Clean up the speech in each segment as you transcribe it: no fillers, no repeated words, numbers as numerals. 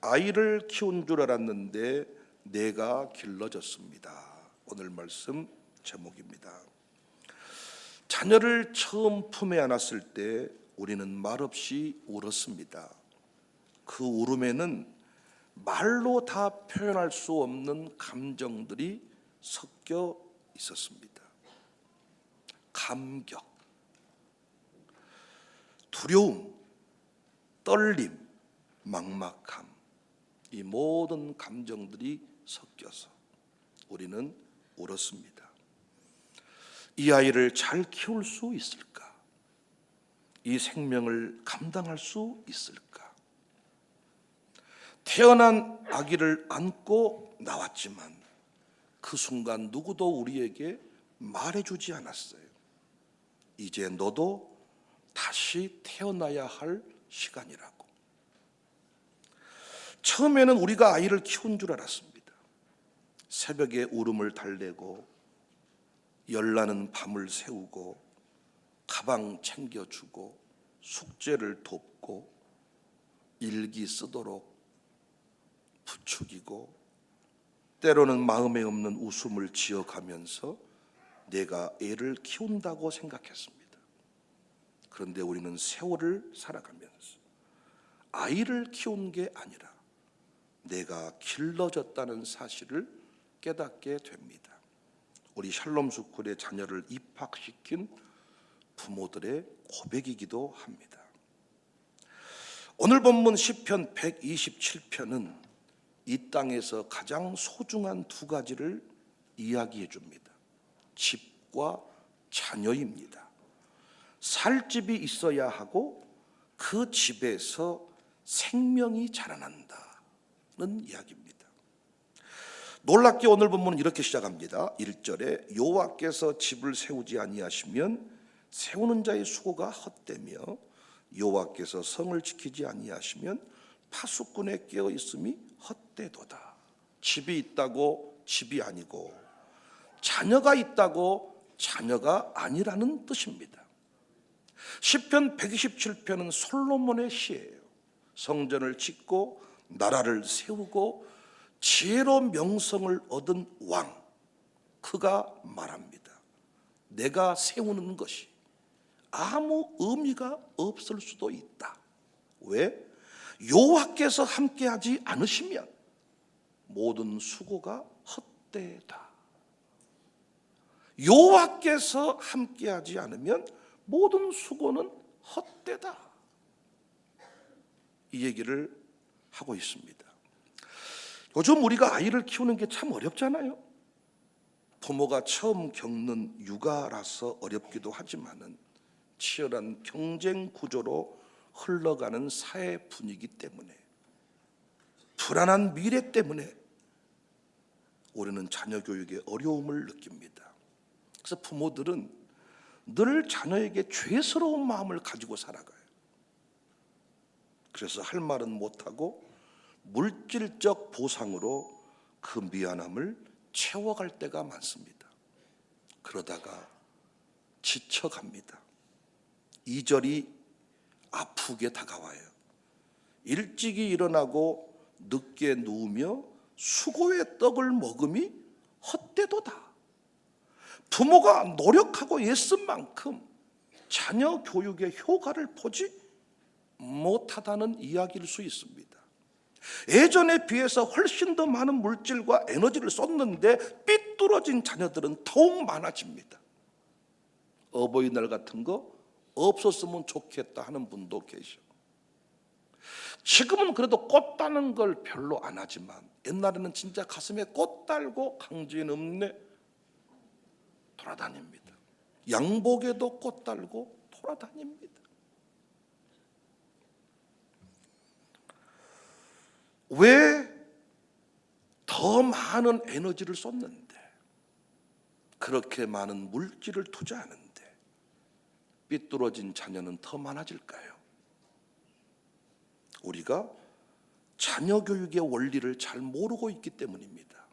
아이를 키운 줄 알았는데 내가 길러졌습니다. 오늘 말씀 제목입니다. 자녀를 처음 품에 안았을 때 우리는 말없이 울었습니다. 그 울음에는 말로 다 표현할 수 없는 감정들이 섞여 있었습니다. 감격, 두려움, 떨림, 막막함, 이 모든 감정들이 섞여서 우리는 울었습니다. 이 아이를 잘 키울 수 있을까? 이 생명을 감당할 수 있을까? 태어난 아기를 안고 나왔지만 그 순간 누구도 우리에게 말해주지 않았어요. 이제 너도 다시 태어나야 할 시간이라고. 처음에는 우리가 아이를 키운 줄 알았습니다. 새벽에 울음을 달래고 열나는 밤을 새우고 가방 챙겨주고 숙제를 돕고 일기 쓰도록 부추기고 때로는 마음에 없는 웃음을 지어가면서 내가 애를 키운다고 생각했습니다. 그런데 우리는 세월을 살아가면서 아이를 키운 게 아니라 내가 길러졌다는 사실을 깨닫게 됩니다. 우리 샬롬 스쿨의 자녀를 입학시킨 부모들의 고백이기도 합니다. 오늘 본문 시편 127편은 이 땅에서 가장 소중한 두 가지를 이야기해 줍니다. 집과 자녀입니다. 살 집이 있어야 하고 그 집에서 생명이 자라난다는 이야기입니다. 놀랍게 오늘 본문은 이렇게 시작합니다. 1절에 여호와께서 집을 세우지 아니하시면 세우는 자의 수고가 헛되며 여호와께서 성을 지키지 아니하시면 파수꾼의 깨어 있음이 헛되도다. 집이 있다고 집이 아니고 자녀가 있다고 자녀가 아니라는 뜻입니다. 시편 127편은 솔로몬의 시예요. 성전을 짓고 나라를 세우고 지혜로 명성을 얻은 왕, 그가 말합니다. 내가 세우는 것이 아무 의미가 없을 수도 있다. 왜? 여호와께서 함께하지 않으시면 모든 수고가 헛되다. 여호와께서 함께하지 않으면 모든 수고는 헛되다. 이 얘기를 하고 있습니다. 요즘 우리가 아이를 키우는 게 참 어렵잖아요. 부모가 처음 겪는 육아라서 어렵기도 하지만은 치열한 경쟁 구조로 흘러가는 사회 분위기 때문에, 불안한 미래 때문에 우리는 자녀 교육에 어려움을 느낍니다. 그래서 부모들은 늘 자녀에게 죄스러운 마음을 가지고 살아가요. 그래서 할 말은 못하고 물질적 보상으로 그 미안함을 채워갈 때가 많습니다. 그러다가 지쳐갑니다. 2절이 아프게 다가와요. 일찍이 일어나고 늦게 누우며 수고의 떡을 먹음이 헛되도다. 부모가 노력하고 애쓴 만큼 자녀 교육의 효과를 보지 못하다는 이야기일 수 있습니다. 예전에 비해서 훨씬 더 많은 물질과 에너지를 쏟는데 삐뚤어진 자녀들은 더욱 많아집니다. 어버이날 같은 거 없었으면 좋겠다 하는 분도 계셔. 지금은 그래도 꽃 따는 걸 별로 안 하지만 옛날에는 진짜 가슴에 꽃 달고 강진 읍내 돌아다닙니다. 양복에도 꽃 달고 돌아다닙니다. 왜 더 많은 에너지를 쏟는데, 그렇게 많은 물질을 투자하는데 삐뚤어진 자녀는 더 많아질까요? 우리가 자녀 교육의 원리를 잘 모르고 있기 때문입니다.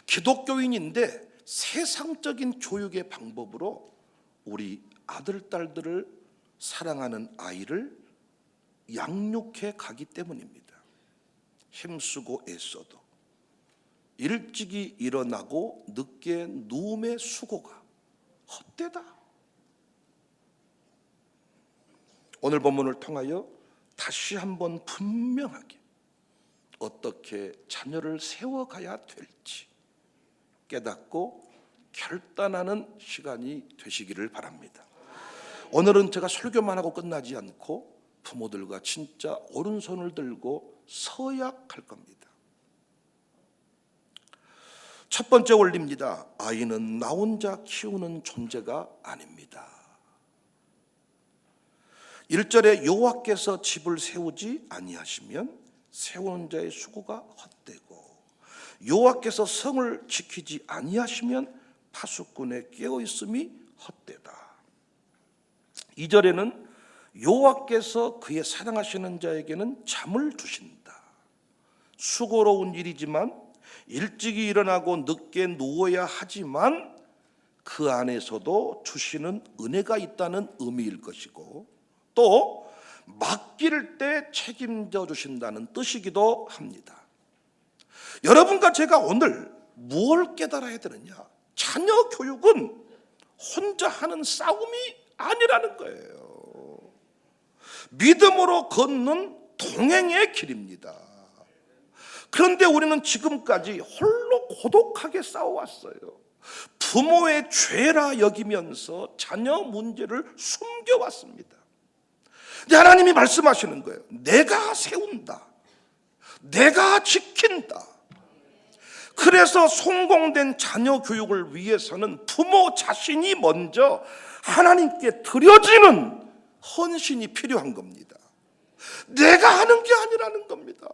기독교인인데 세상적인 교육의 방법으로 우리 아들, 딸들을 사랑하는 아이를 양육해 가기 때문입니다. 힘쓰고 애써도 일찍이 일어나고 늦게 누움의 수고가 헛되다. 오늘 본문을 통하여 다시 한번 분명하게 어떻게 자녀를 세워가야 될지 깨닫고 결단하는 시간이 되시기를 바랍니다. 오늘은 제가 설교만 하고 끝나지 않고 부모들과 진짜 오른손을 들고 서약할 겁니다. 첫 번째 원리입니다. 아이는 나 혼자 키우는 존재가 아닙니다. 1절에 여호와께서 집을 세우지 아니하시면 세우는 자의 수고가 헛되고 여호와께서 성을 지키지 아니하시면 파수꾼의 깨어있음이 헛되다. 2절에는 여호와께서 그의 사랑하시는 자에게는 잠을 주신다. 수고로운 일이지만 일찍이 일어나고 늦게 누워야 하지만 그 안에서도 주시는 은혜가 있다는 의미일 것이고 또 맡길 때 책임져 주신다는 뜻이기도 합니다. 여러분과 제가 오늘 무엇을 깨달아야 되느냐? 자녀 교육은 혼자 하는 싸움이 아니라는 거예요. 믿음으로 걷는 동행의 길입니다. 그런데 우리는 지금까지 홀로 고독하게 싸워왔어요. 부모의 죄라 여기면서 자녀 문제를 숨겨왔습니다. 근데 하나님이 말씀하시는 거예요. 내가 세운다. 내가 지킨다. 그래서 성공된 자녀 교육을 위해서는 부모 자신이 먼저 하나님께 드려지는 헌신이 필요한 겁니다. 내가 하는 게 아니라는 겁니다.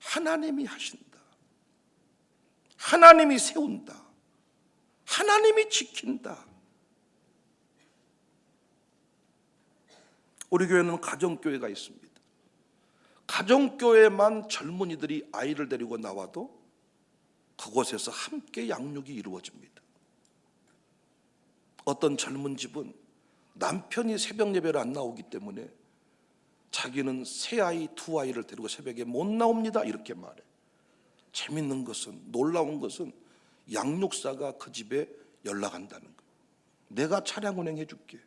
하나님이 하신다. 하나님이 세운다. 하나님이 지킨다. 우리 교회는 가정교회가 있습니다. 가정교회만 젊은이들이 아이를 데리고 나와도 그곳에서 함께 양육이 이루어집니다. 어떤 젊은 집은 남편이 새벽 예배를 안 나오기 때문에 자기는 새 아이, 두 아이를 데리고 새벽에 못 나옵니다 이렇게 말해. 재밌는 것은, 놀라운 것은 양육사가 그 집에 연락한다는 거예요. 내가 차량 운행해 줄게.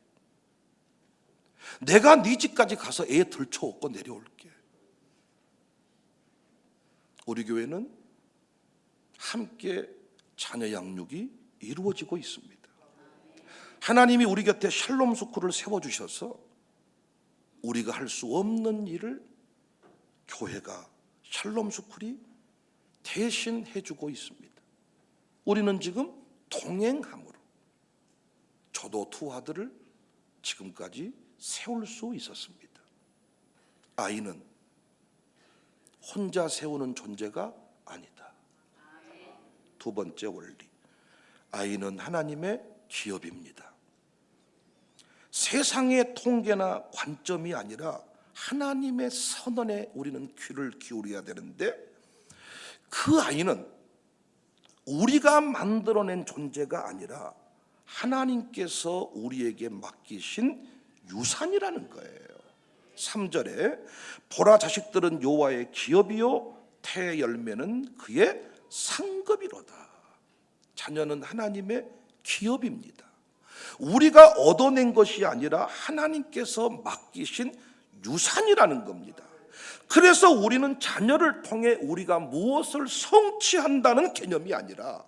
내가 네 집까지 가서 애 들쳐업고 내려올게. 우리 교회는 함께 자녀 양육이 이루어지고 있습니다. 하나님이 우리 곁에 샬롬 스쿨을 세워주셔서 우리가 할 수 없는 일을 교회가 샬롬 스쿨이 대신 해주고 있습니다. 우리는 지금 동행함으로 저도 두 아들을 지금까지 세울 수 있었습니다. 아이는 혼자 세우는 존재가 아니다. 두 번째 원리, 아이는 하나님의 기업입니다. 세상의 통계나 관점이 아니라 하나님의 선언에 우리는 귀를 기울여야 되는데 그 아이는 우리가 만들어낸 존재가 아니라 하나님께서 우리에게 맡기신 유산이라는 거예요. 3절에 보라 자식들은 여호와의 기업이요 태의 열매는 그의 상급이로다. 자녀는 하나님의 기업입니다. 우리가 얻어낸 것이 아니라 하나님께서 맡기신 유산이라는 겁니다. 그래서 우리는 자녀를 통해 우리가 무엇을 성취한다는 개념이 아니라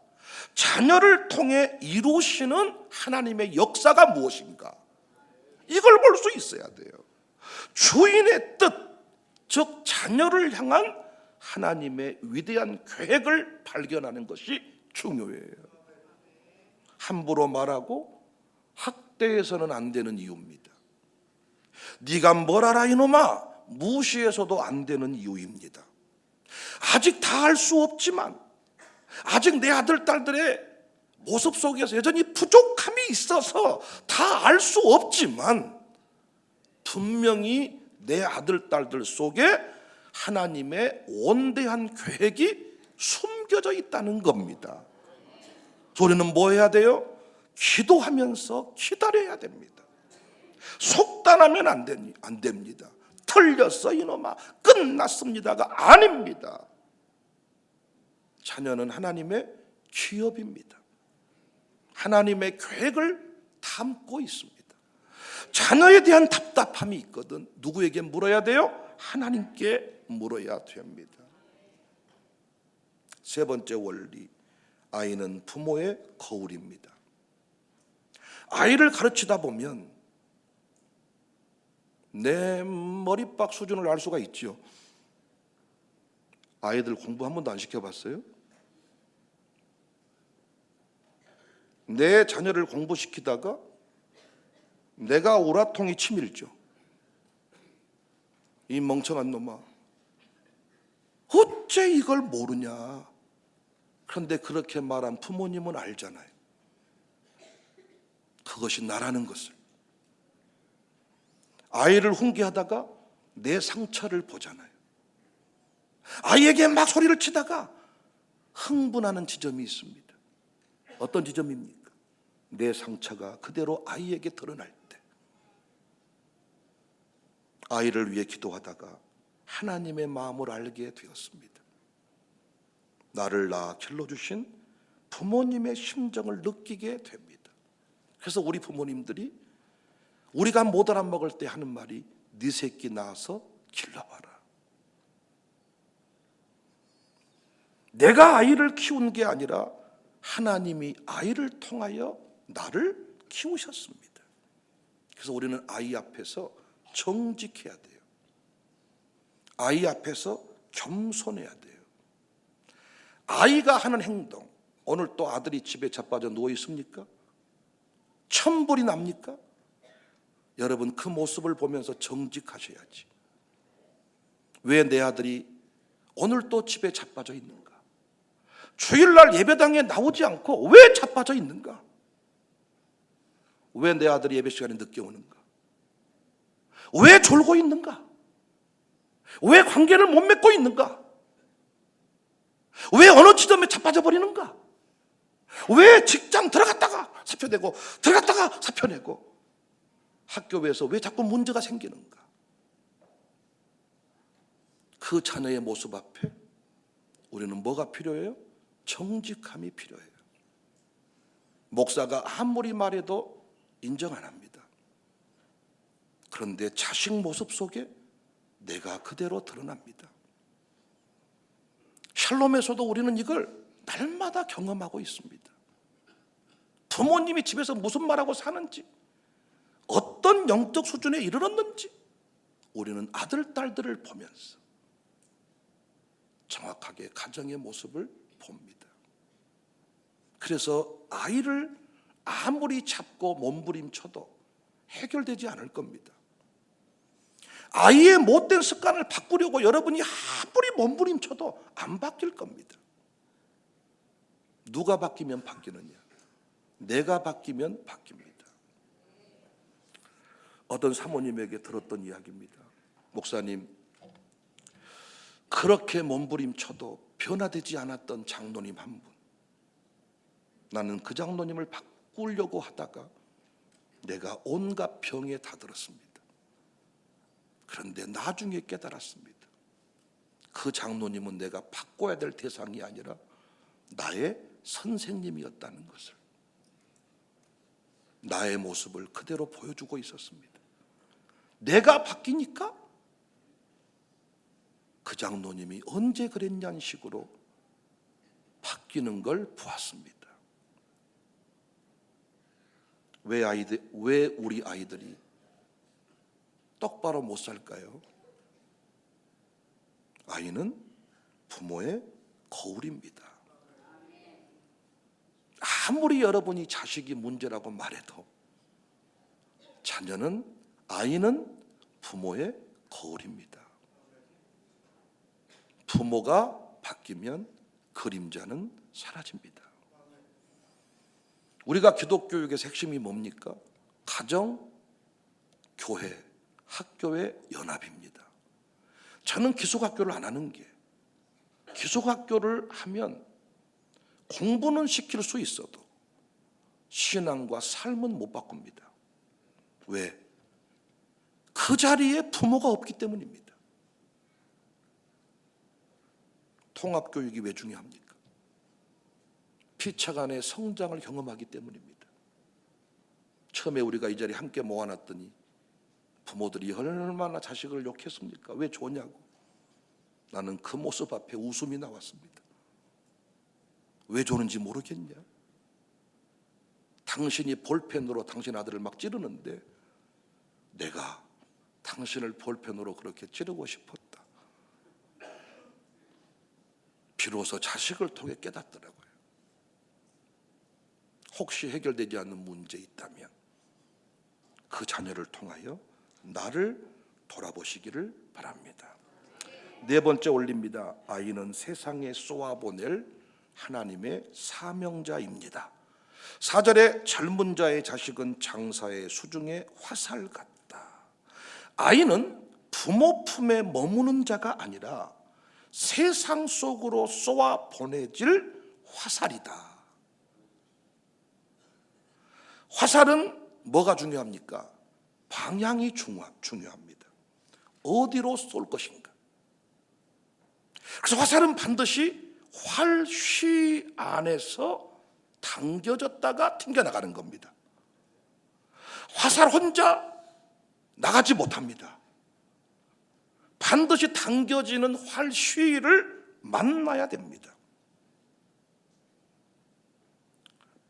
자녀를 통해 이루시는 하나님의 역사가 무엇인가, 이걸 볼 수 있어야 돼요. 주인의 뜻, 즉 자녀를 향한 하나님의 위대한 계획을 발견하는 것이 중요해요. 함부로 말하고 학대해서는 안 되는 이유입니다. 네가 뭘 알아 이놈아, 무시해서도 안 되는 이유입니다. 아직 다 알 수 없지만, 아직 내 아들 딸들의 모습 속에서 여전히 부족함이 있어서 다 알 수 없지만 분명히 내 아들 딸들 속에 하나님의 원대한 계획이 숨겨져 있다는 겁니다. 우리는 뭐 해야 돼요? 기도하면서 기다려야 됩니다. 속단하면 안 됩니다. 틀렸어 이놈아, 끝났습니다가 아닙니다. 자녀는 하나님의 기업입니다. 하나님의 계획을 담고 있습니다. 자녀에 대한 답답함이 있거든 누구에게 물어야 돼요? 하나님께 물어야 됩니다. 세 번째 원리, 아이는 부모의 거울입니다. 아이를 가르치다 보면 내 머리박 수준을 알 수가 있죠. 아이들 공부 한 번도 안 시켜봤어요? 내 자녀를 공부시키다가 내가 오라통이 치밀죠. 이 멍청한 놈아, 어째 이걸 모르냐. 그런데 그렇게 말한 부모님은 알잖아요. 그것이 나라는 것을. 아이를 훈계하다가 내 상처를 보잖아요. 아이에게 막 소리를 치다가 흥분하는 지점이 있습니다. 어떤 지점입니까? 내 상처가 그대로 아이에게 드러날 때. 아이를 위해 기도하다가 하나님의 마음을 알게 되었습니다. 나를 낳아 길러주신 부모님의 심정을 느끼게 됩니다. 그래서 우리 부모님들이 우리가 못 알아먹을 때 하는 말이 네 새끼 낳아서 길러봐라. 내가 아이를 키운 게 아니라 하나님이 아이를 통하여 나를 키우셨습니다. 그래서 우리는 아이 앞에서 정직해야 돼요. 아이 앞에서 겸손해야 돼요. 아이가 하는 행동, 오늘 또 아들이 집에 자빠져 누워 있습니까? 천불이 납니까? 여러분 그 모습을 보면서 정직하셔야지. 왜 내 아들이 오늘 또 집에 자빠져 있는가? 주일날 예배당에 나오지 않고 왜 자빠져 있는가? 왜 내 아들이 예배 시간에 늦게 오는가? 왜 졸고 있는가? 왜 관계를 못 맺고 있는가? 왜 어느 지점에 자빠져 버리는가? 왜 직장 들어갔다가 사표내고 들어갔다가 사표내고 학교에서 왜 자꾸 문제가 생기는가? 그 자녀의 모습 앞에 우리는 뭐가 필요해요? 정직함이 필요해요. 목사가 아무리 말해도 인정 안 합니다. 그런데 자식 모습 속에 내가 그대로 드러납니다. 샬롬에서도 우리는 이걸 날마다 경험하고 있습니다. 부모님이 집에서 무슨 말하고 사는지, 어떤 영적 수준에 이르렀는지 우리는 아들, 딸들을 보면서 정확하게 가정의 모습을 봅니다. 그래서 아이를 아무리 잡고 몸부림쳐도 해결되지 않을 겁니다. 아이의 못된 습관을 바꾸려고 여러분이 아무리 몸부림쳐도 안 바뀔 겁니다. 누가 바뀌면 바뀌느냐? 내가 바뀌면 바뀝니다. 어떤 사모님에게 들었던 이야기입니다. 목사님, 그렇게 몸부림쳐도 변화되지 않았던 장로님 한 분. 나는 그 장로님을 바꾸려고 하다가 내가 온갖 병에 다들었습니다. 그런데 나중에 깨달았습니다. 그 장로님은 내가 바꿔야 될 대상이 아니라 나의 선생님이었다는 것을. 나의 모습을 그대로 보여주고 있었습니다. 내가 바뀌니까 그 장로님이 언제 그랬냐는 식으로 바뀌는 걸 보았습니다. 왜 우리 아이들이 똑바로 못 살까요? 아이는 부모의 거울입니다. 아무리 여러분이 자식이 문제라고 말해도 아이는 부모의 거울입니다. 부모가 바뀌면 그림자는 사라집니다. 우리가 기독교육의 핵심이 뭡니까? 가정, 교회, 학교의 연합입니다. 저는 기숙학교를 안 하는 게, 기숙학교를 하면 공부는 시킬 수 있어도 신앙과 삶은 못 바꿉니다. 왜? 그 그 자리에 부모가 없기 때문입니다. 통합교육이 왜 중요합니까? 피차 간의 성장을 경험하기 때문입니다. 처음에 우리가 이 자리에 함께 모아놨더니 부모들이 얼마나 자식을 욕했습니까? 왜 좋냐고. 나는 그 모습 앞에 웃음이 나왔습니다. 왜 좋은지 모르겠냐? 당신이 볼펜으로 당신 아들을 막 찌르는데 내가 당신을 볼펜으로 그렇게 찌르고 싶었다. 비로소 자식을 통해 깨닫더라고요. 혹시 해결되지 않는 문제 있다면 그 자녀를 통하여 나를 돌아보시기를 바랍니다. 네 번째 올립니다. 아이는 세상에 쏘아보낼 하나님의 사명자입니다. 4절에 젊은 자의 자식은 장사의 수중의 화살 같다. 아이는 부모 품에 머무는 자가 아니라 세상 속으로 쏘아 보내질 화살이다. 화살은 뭐가 중요합니까? 방향이 중요합니다. 어디로 쏠 것인가? 그래서 화살은 반드시 활쉬 안에서 당겨졌다가 튕겨나가는 겁니다. 화살 혼자 나가지 못합니다. 반드시 당겨지는 활쉬를 만나야 됩니다.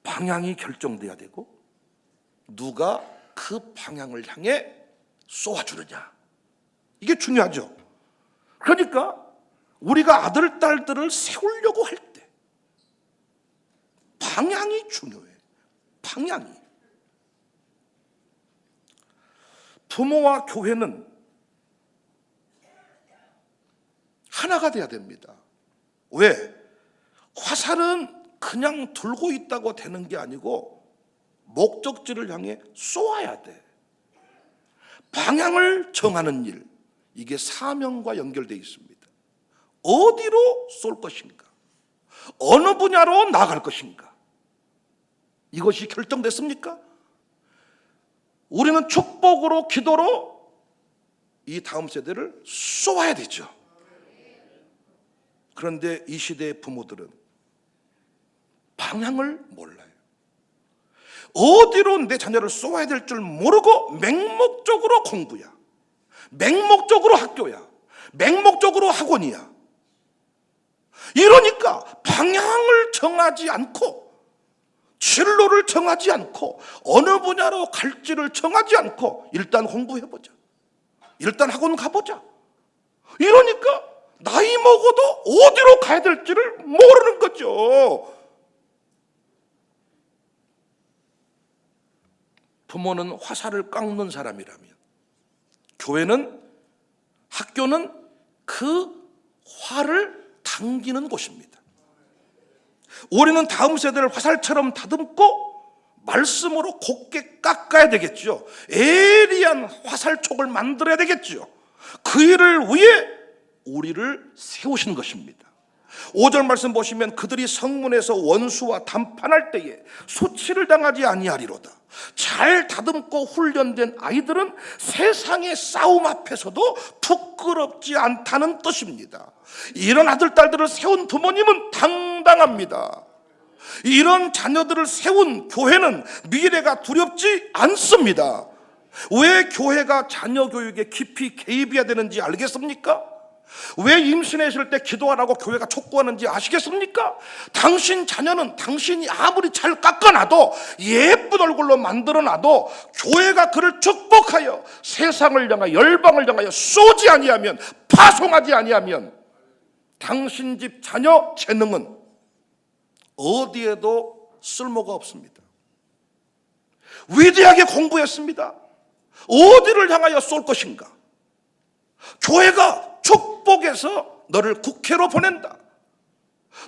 방향이 결정돼야 되고 누가 그 방향을 향해 쏘아주느냐, 이게 중요하죠. 그러니까 우리가 아들, 딸들을 세우려고 할 때 방향이 중요해. 방향이. 부모와 교회는 하나가 돼야 됩니다. 왜? 화살은 그냥 들고 있다고 되는 게 아니고 목적지를 향해 쏘아야 돼. 방향을 정하는 일, 이게 사명과 연결되어 있습니다. 어디로 쏠 것인가? 어느 분야로 나갈 것인가? 이것이 결정됐습니까? 우리는 축복으로, 기도로 이 다음 세대를 쏘아야 되죠. 그런데 이 시대의 부모들은 방향을 몰라요. 어디로 내 자녀를 쏘아야 될 줄 모르고 맹목적으로 공부야, 맹목적으로 학교야, 맹목적으로 학원이야. 이러니까 방향을 정하지 않고, 진로를 정하지 않고, 어느 분야로 갈지를 정하지 않고 일단 공부해보자, 일단 학원 가보자, 이러니까 나이 먹어도 어디로 가야 될지를 모르는 거죠. 부모는 화살을 깎는 사람이라면 교회는, 학교는 그 활을 당기는 곳입니다. 우리는 다음 세대를 화살처럼 다듬고 말씀으로 곱게 깎아야 되겠죠. 예리한 화살촉을 만들어야 되겠죠. 그 일을 위해 우리를 세우신 것입니다. 5절 말씀 보시면 그들이 성문에서 원수와 담판할 때에 수치를 당하지 아니하리로다. 잘 다듬고 훈련된 아이들은 세상의 싸움 앞에서도 부끄럽지 않다는 뜻입니다. 이런 아들, 딸들을 세운 부모님은 당당합니다. 이런 자녀들을 세운 교회는 미래가 두렵지 않습니다. 왜 교회가 자녀 교육에 깊이 개입해야 되는지 알겠습니까? 왜 임신했을 때 기도하라고 교회가 촉구하는지 아시겠습니까? 당신 자녀는 당신이 아무리 잘 깎아놔도, 예쁜 얼굴로 만들어놔도 교회가 그를 축복하여 세상을 향하여, 열방을 향하여 쏘지 아니하면, 파송하지 아니하면 당신 집 자녀 재능은 어디에도 쓸모가 없습니다. 위대하게 공부했습니다. 어디를 향하여 쏠 것인가? 교회가 축복해서 너를 국회로 보낸다,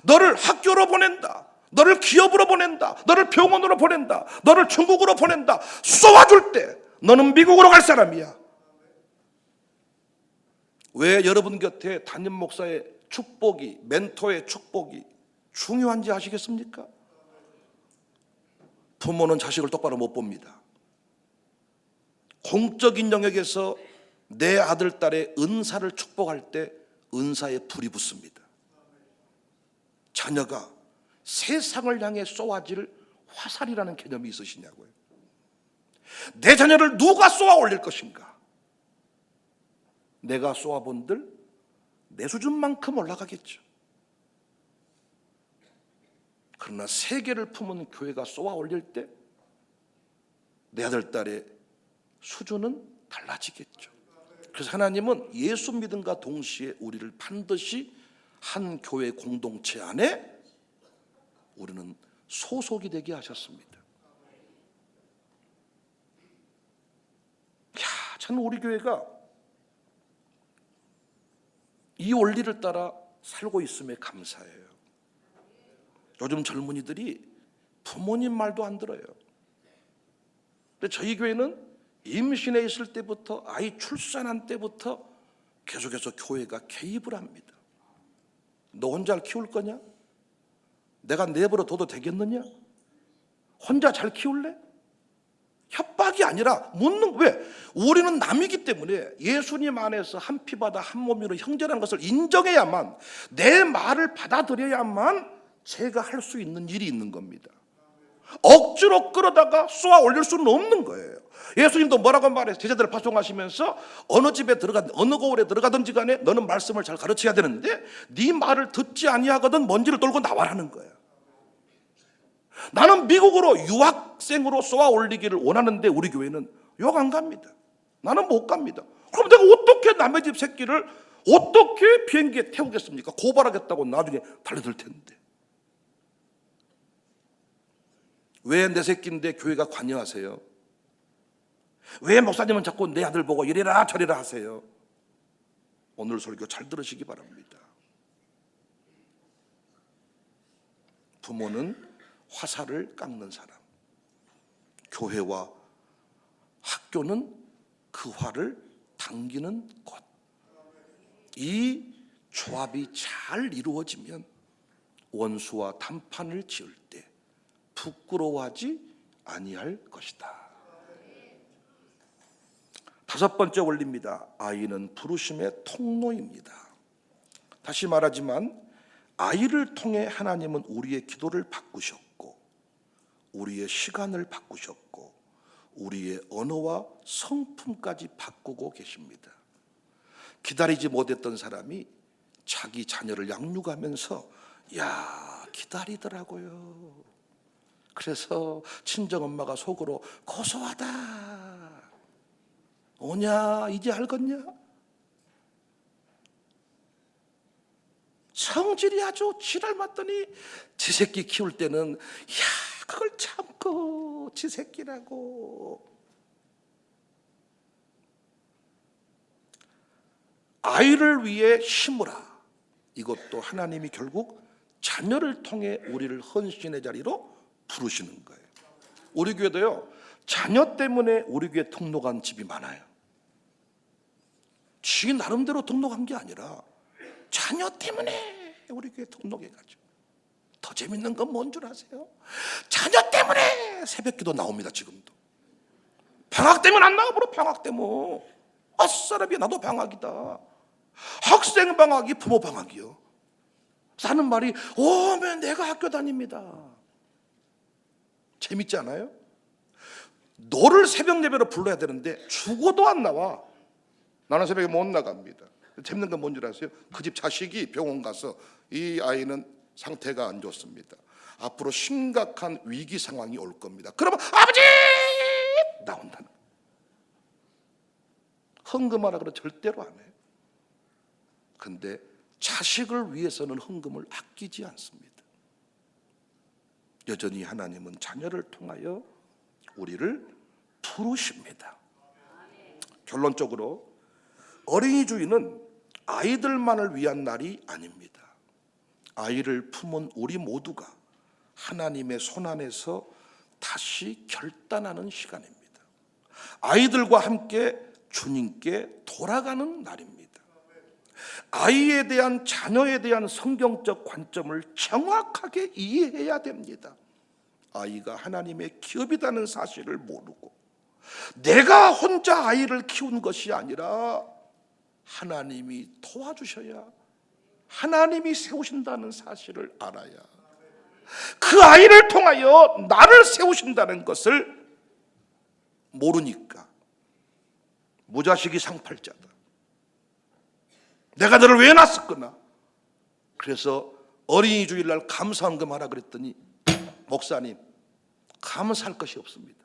너를 학교로 보낸다, 너를 기업으로 보낸다, 너를 병원으로 보낸다, 너를 중국으로 보낸다, 쏘아줄 때 너는 미국으로 갈 사람이야. 왜 여러분 곁에 담임 목사의 축복이, 멘토의 축복이 중요한지 아시겠습니까? 부모는 자식을 똑바로 못 봅니다. 공적인 영역에서 내 아들, 딸의 은사를 축복할 때 은사에 불이 붙습니다. 자녀가 세상을 향해 쏘아질 화살이라는 개념이 있으시냐고요. 내 자녀를 누가 쏘아 올릴 것인가? 내가 쏘아본들 내 수준만큼 올라가겠죠. 그러나 세계를 품은 교회가 쏘아 올릴 때 내 아들, 딸의 수준은 달라지겠죠. 그래서 하나님은 예수 믿음과 동시에 우리를 반드시 한 교회 공동체 안에 우리는 소속이 되게 하셨습니다. 참 우리 교회가 이 원리를 따라 살고 있음에 감사해요. 요즘 젊은이들이 부모님 말도 안 들어요. 근데 저희 교회는 임신해 있을 때부터 아이 출산한 때부터 계속해서 교회가 개입을 합니다. 너 혼자 키울 거냐? 내가 내버려 둬도 되겠느냐? 혼자 잘 키울래? 협박이 아니라 묻는. 왜? 우리는 남이기 때문에 예수님 안에서 한 피바다 한 몸이로 형제라는 것을 인정해야만, 내 말을 받아들여야만 제가 할 수 있는 일이 있는 겁니다. 억지로 끌어다가 쏘아 올릴 수는 없는 거예요. 예수님도 뭐라고 말해서 제자들을 파송하시면서 어느 집에 들어가든 어느 고을에 들어가든지 간에 너는 말씀을 잘 가르쳐야 되는데 네 말을 듣지 아니하거든 먼지를 떨고 나와라는 거예요. 나는 미국으로 유학생으로 쏘아 올리기를 원하는데 우리 교회는 유학 안 갑니다. 나는 못 갑니다. 그럼 내가 어떻게 남의 집 새끼를 어떻게 비행기에 태우겠습니까? 고발하겠다고 나중에 달려들 텐데. 왜 내 새끼인데 교회가 관여하세요? 왜 목사님은 자꾸 내 아들 보고 이래라 저래라 하세요? 오늘 설교 잘 들으시기 바랍니다. 부모는 화살을 깎는 사람, 교회와 학교는 그 활을 당기는 곳. 이 조합이 잘 이루어지면 원수와 단판을 지을 때 부끄러워하지 아니할 것이다. 다섯 번째 원리입니다. 아이는 부르심의 통로입니다. 다시 말하지만 아이를 통해 하나님은 우리의 기도를 바꾸셨고, 우리의 시간을 바꾸셨고, 우리의 언어와 성품까지 바꾸고 계십니다. 기다리지 못했던 사람이 자기 자녀를 양육하면서 기다리더라고요. 그래서 친정엄마가 속으로 고소하다. 오냐 이제 알겠냐? 성질이 아주 지랄 맞더니 지 새끼 키울 때는 그걸 참고 지 새끼라고. 아이를 위해 심으라. 이것도 하나님이 결국 자녀를 통해 우리를 헌신의 자리로 부르시는 거예요. 우리 교회도요, 자녀 때문에 우리 교회 등록한 집이 많아요. 지 나름대로 등록한 게 아니라 자녀 때문에 우리 교회 등록해가지고. 더 재밌는 건 뭔 줄 아세요? 자녀 때문에 새벽기도 나옵니다. 지금도. 방학 때문에 안 나와버려. 방학 때문에. 아싸라비야 나도 방학이다. 학생 방학이 부모 방학이요. 사는 말이 오면 내가 학교 다닙니다. 재밌지 않아요? 너를 새벽 예배로 불러야 되는데 죽어도 안 나와. 나는 새벽에 못 나갑니다. 재밌는 건 뭔지 아세요? 그 집 자식이 병원 가서 이 아이는 상태가 안 좋습니다. 앞으로 심각한 위기 상황이 올 겁니다. 그러면 아버지 나온다는 거예요. 헌금하라 그래 절대로 안 해요. 근데 자식을 위해서는 헌금을 아끼지 않습니다. 여전히 하나님은 자녀를 통하여 우리를 부르십니다. 결론적으로 어린이 주일은 아이들만을 위한 날이 아닙니다. 아이를 품은 우리 모두가 하나님의 손안에서 다시 결단하는 시간입니다. 아이들과 함께 주님께 돌아가는 날입니다. 아이에 대한, 자녀에 대한 성경적 관점을 정확하게 이해해야 됩니다. 아이가 하나님의 기업이라는 사실을 모르고 내가 혼자 아이를 키운 것이 아니라 하나님이 도와주셔야, 하나님이 세우신다는 사실을 알아야, 그 아이를 통하여 나를 세우신다는 것을 모르니까 무자식이 상팔자다, 내가 너를 왜 낳았었구나. 그래서 어린이 주일날 감사헌금 하라 그랬더니 목사님, 감사할 것이 없습니다.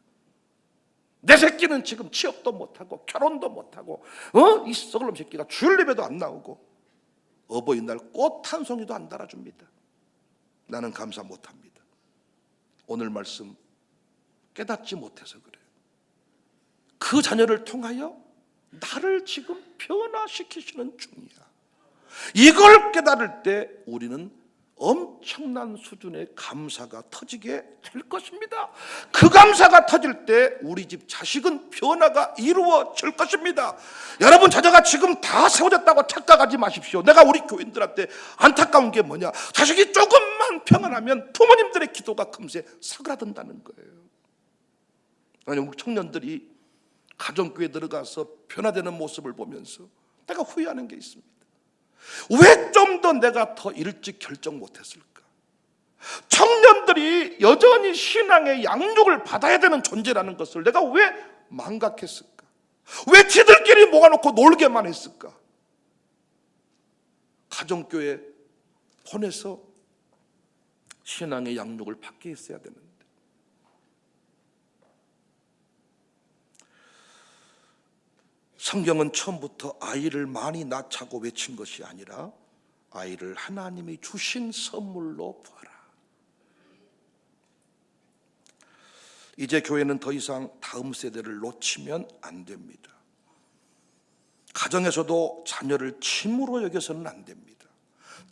내 새끼는 지금 취업도 못하고 결혼도 못하고 이 썩을놈 새끼가 주일 예배도 안 나오고 어버이날 꽃 한 송이도 안 달아줍니다. 나는 감사 못합니다. 오늘 말씀 깨닫지 못해서 그래요. 그 자녀를 통하여 나를 지금 변화시키시는 중이야. 이걸 깨달을 때 우리는 엄청난 수준의 감사가 터지게 될 것입니다. 그 감사가 터질 때 우리 집 자식은 변화가 이루어질 것입니다. 여러분 자녀가 지금 다 세워졌다고 착각하지 마십시오. 내가 우리 교인들한테 안타까운 게 뭐냐, 자식이 조금만 평안하면 부모님들의 기도가 금세 사그라든다는 거예요. 아니, 우리 청년들이 가정교회 들어가서 변화되는 모습을 보면서 내가 후회하는 게 있습니다. 왜 좀 더 내가 더 일찍 결정 못했을까? 청년들이 여전히 신앙의 양육을 받아야 되는 존재라는 것을 내가 왜 망각했을까? 왜 지들끼리 모아놓고 놀게만 했을까? 가정교회 보내서 신앙의 양육을 받게 했어야 되는데, 성경은 처음부터 아이를 많이 낳자고 외친 것이 아니라 아이를 하나님이 주신 선물로 보아라. 이제 교회는 더 이상 다음 세대를 놓치면 안 됩니다. 가정에서도 자녀를 짐으로 여겨서는 안 됩니다.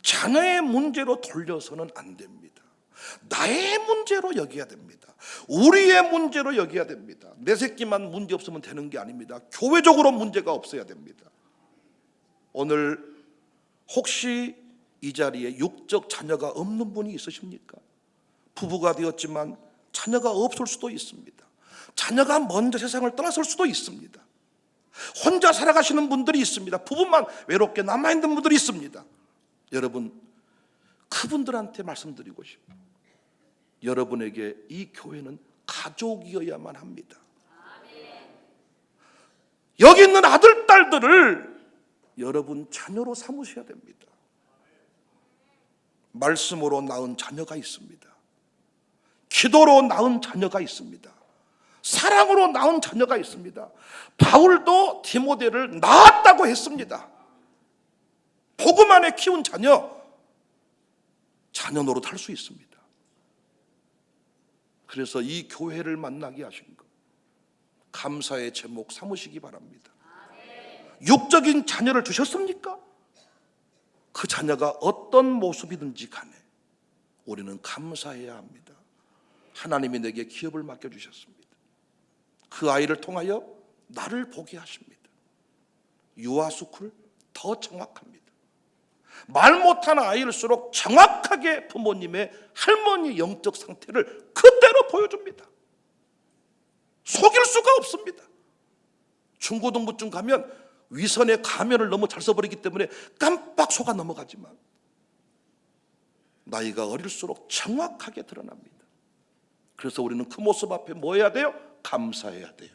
자녀의 문제로 돌려서는 안 됩니다. 나의 문제로 여겨야 됩니다. 우리의 문제로 여겨야 됩니다. 내 새끼만 문제 없으면 되는 게 아닙니다. 교회적으로 문제가 없어야 됩니다. 오늘 혹시 이 자리에 육적 자녀가 없는 분이 있으십니까? 부부가 되었지만 자녀가 없을 수도 있습니다. 자녀가 먼저 세상을 떠났을 수도 있습니다. 혼자 살아가시는 분들이 있습니다. 부부만 외롭게 남아있는 분들이 있습니다. 여러분, 그분들한테 말씀드리고 싶어요. 여러분에게 이 교회는 가족이어야만 합니다. 여기 있는 아들, 딸들을 여러분 자녀로 삼으셔야 됩니다. 말씀으로 낳은 자녀가 있습니다. 기도로 낳은 자녀가 있습니다. 사랑으로 낳은 자녀가 있습니다. 바울도 디모데를 낳았다고 했습니다. 복음 안에 키운 자녀 노릇 할 수 있습니다. 그래서 이 교회를 만나게 하신 것, 감사의 제목 삼으시기 바랍니다. 육적인 자녀를 주셨습니까? 그 자녀가 어떤 모습이든지 간에 우리는 감사해야 합니다. 하나님이 내게 기업을 맡겨주셨습니다. 그 아이를 통하여 나를 보게 하십니다. 유아스쿨 더 정확합니다. 말 못하는 아이일수록 정확하게 부모님의 할머니 영적 상태를 그대로 보여줍니다. 속일 수가 없습니다. 중고등부쯤 가면 위선의 가면을 너무 잘 써버리기 때문에 깜빡 속아 넘어가지만 나이가 어릴수록 정확하게 드러납니다. 그래서 우리는 그 모습 앞에 뭐 해야 돼요? 감사해야 돼요.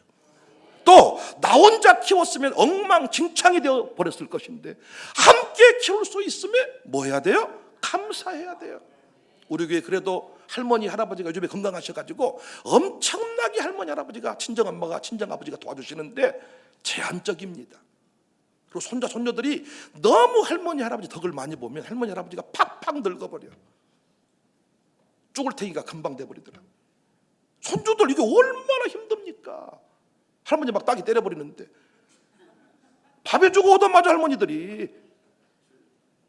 또 나 혼자 키웠으면 엉망진창이 되어 버렸을 것인데 함께 키울 수 있으면 뭐 해야 돼요? 감사해야 돼요. 우리 교회 그래도 할머니 할아버지가 요즘에 건강하셔가지고 엄청나게 할머니 할아버지가 친정엄마가 친정아버지가 도와주시는데 제한적입니다. 그리고 손자 손녀들이 너무 할머니 할아버지 덕을 많이 보면 할머니 할아버지가 팍팍 늙어버려. 쭈글탱이가 금방 돼버리더라고요. 손주들 이게 얼마나 힘듭니까? 할머니 막 따기 때려버리는데 밥에 주고 오자마자 할머니들이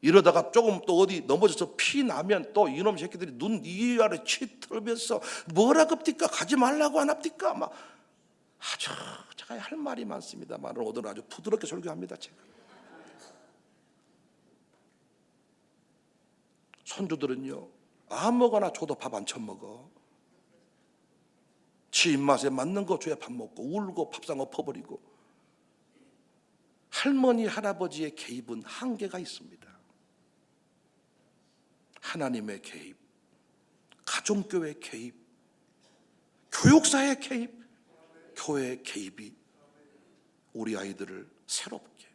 이러다가 조금 또 어디 넘어져서 피 나면 또 이놈 새끼들이 눈 이 아래 치 틀면서 뭐라 급디까 가지 말라고 안 합디까 막 아주 제가 할 말이 많습니다만 오늘 아주 부드럽게 설교합니다. 제가 손주들은요 아무거나 줘도 밥 안 처먹어. 지 입맛에 맞는 거 줘야 밥 먹고 울고 밥상 엎어버리고. 할머니 할아버지의 개입은 한계가 있습니다. 하나님의 개입, 가정교회 개입, 교육사의 개입, 교회의 개입이 우리 아이들을 새롭게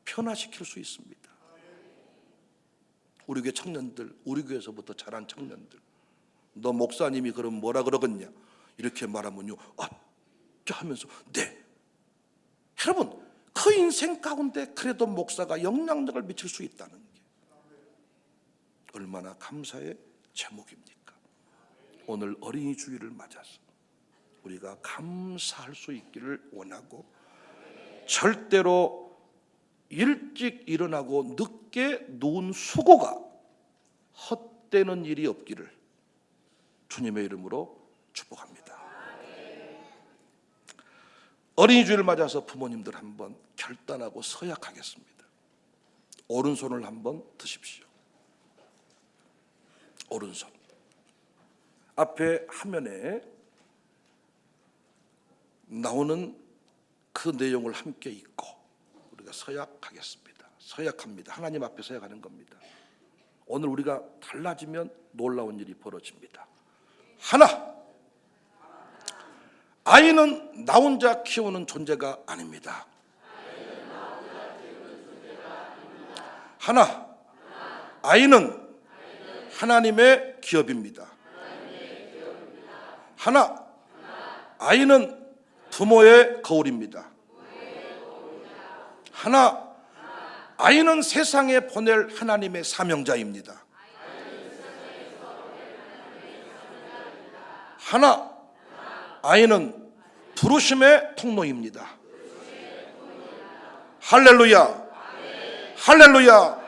변화시킬 수 있습니다. 우리 교회 청년들, 우리 교회에서부터 자란 청년들, 너 목사님이 그럼 뭐라 그러겠냐 이렇게 말하면요, 하면서 네. 여러분, 그 인생 가운데 그래도 목사가 영향력을 미칠 수 있다는 게 얼마나 감사의 제목입니까? 오늘 어린이 주일을 맞아서 우리가 감사할 수 있기를 원하고, 절대로 일찍 일어나고 늦게 누운 수고가 헛되는 일이 없기를 주님의 이름으로 축복합니다. 어린이 주일을 맞아서 부모님들 한번 결단하고 서약하겠습니다. 오른손을 한번 드십시오. 오른손. 앞에 화면에 나오는 그 내용을 함께 읽고 우리가 서약하겠습니다. 서약합니다. 하나님 앞에 서약하는 겁니다. 오늘 우리가 달라지면 놀라운 일이 벌어집니다. 하나, 아이는 나 혼자 키우는 존재가 아닙니다. 하나, 아이는 하나님의 기업입니다. 하나, 아이는 부모의 거울입니다. 하나, 아이는 세상에 보낼 하나님의 사명자입니다. 하나, 아이는 부르심의 통로입니다. 할렐루야, 할렐루야.